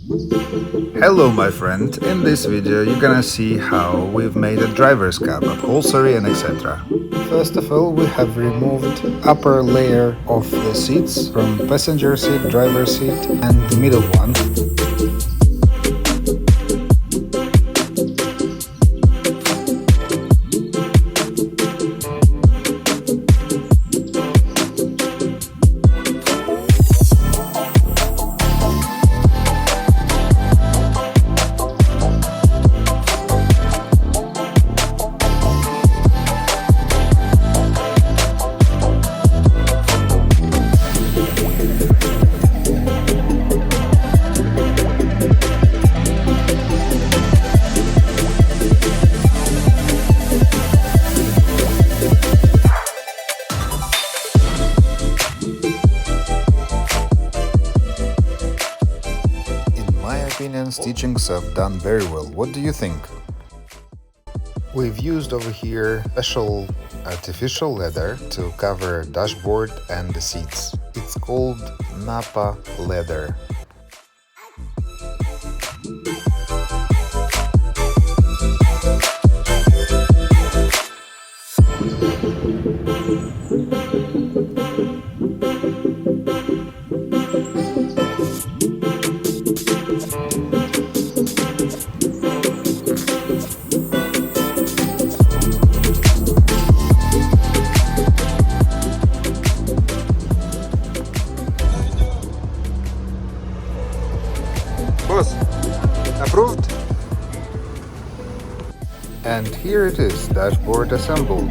Hello my friend, in this video you're gonna see how we've made a driver's cab, upholstery and etc. First of all, we have removed upper layer of the seats from passenger seat, driver's seat and the middle one. Stitchings have done very well. What do you think? We've used over here special artificial leather to cover dashboard and the seats. It's called Napa leather. Approved? And here it is, dashboard assembled.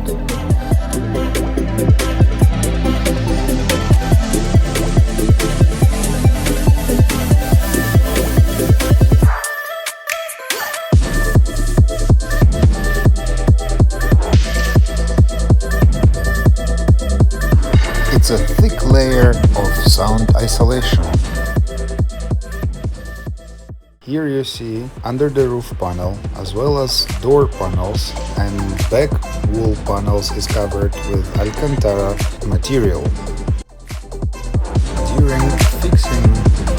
It's a thick layer of sound isolation. Here you see under the roof panel as well as door panels, and back wall panels is covered with Alcantara material. During fixing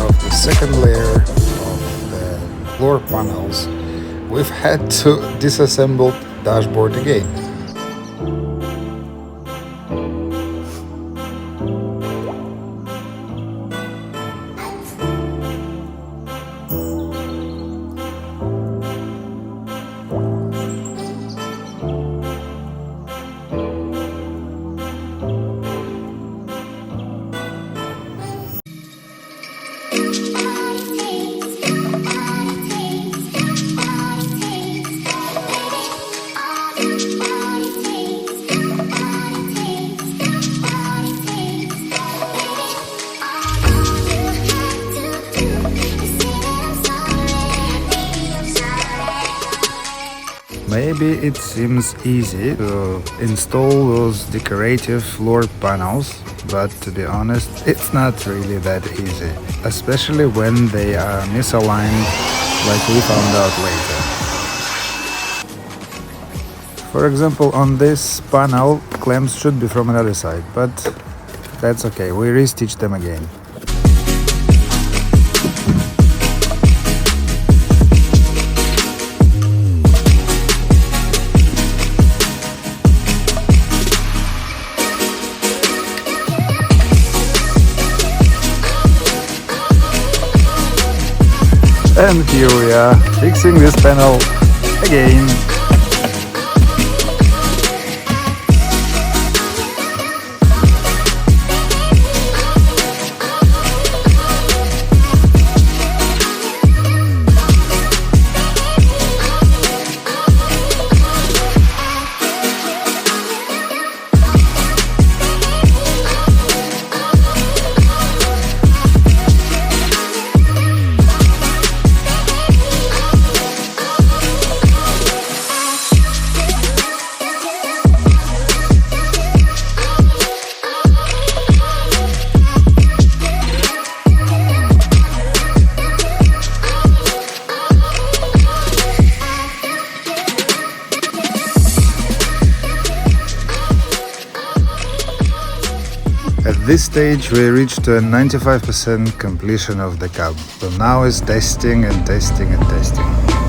of the second layer of the floor panels, we've had to disassemble the dashboard again. Maybe it seems easy to install those decorative floor panels, but to be honest, it's not really that easy, especially when they are misaligned like we found out later. For example, on this panel, clamps should be from another side, but that's okay, we re-stitch them again. And here we are, fixing this panel again. this stage we reached a 95% completion of the cab. So now it's testing and testing and testing.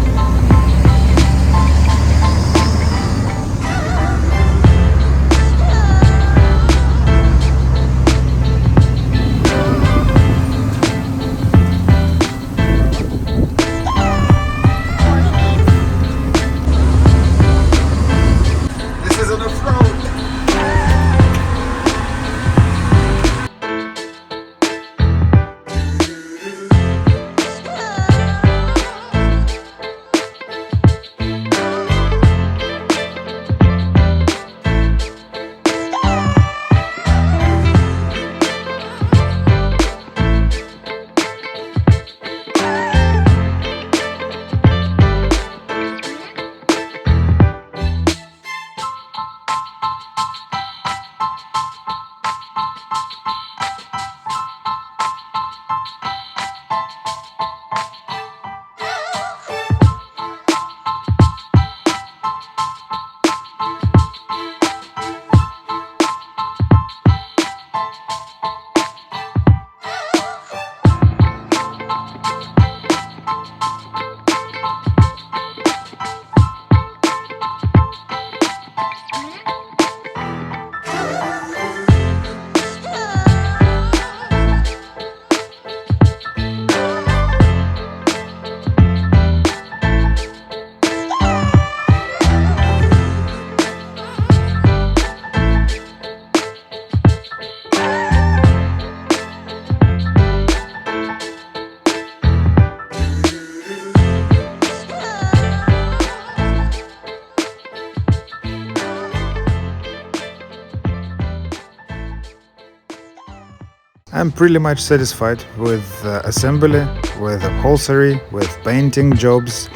I'm pretty much satisfied with assembly, with upholstery, with painting jobs.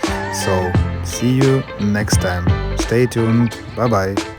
So see you next time. Stay tuned. Bye bye.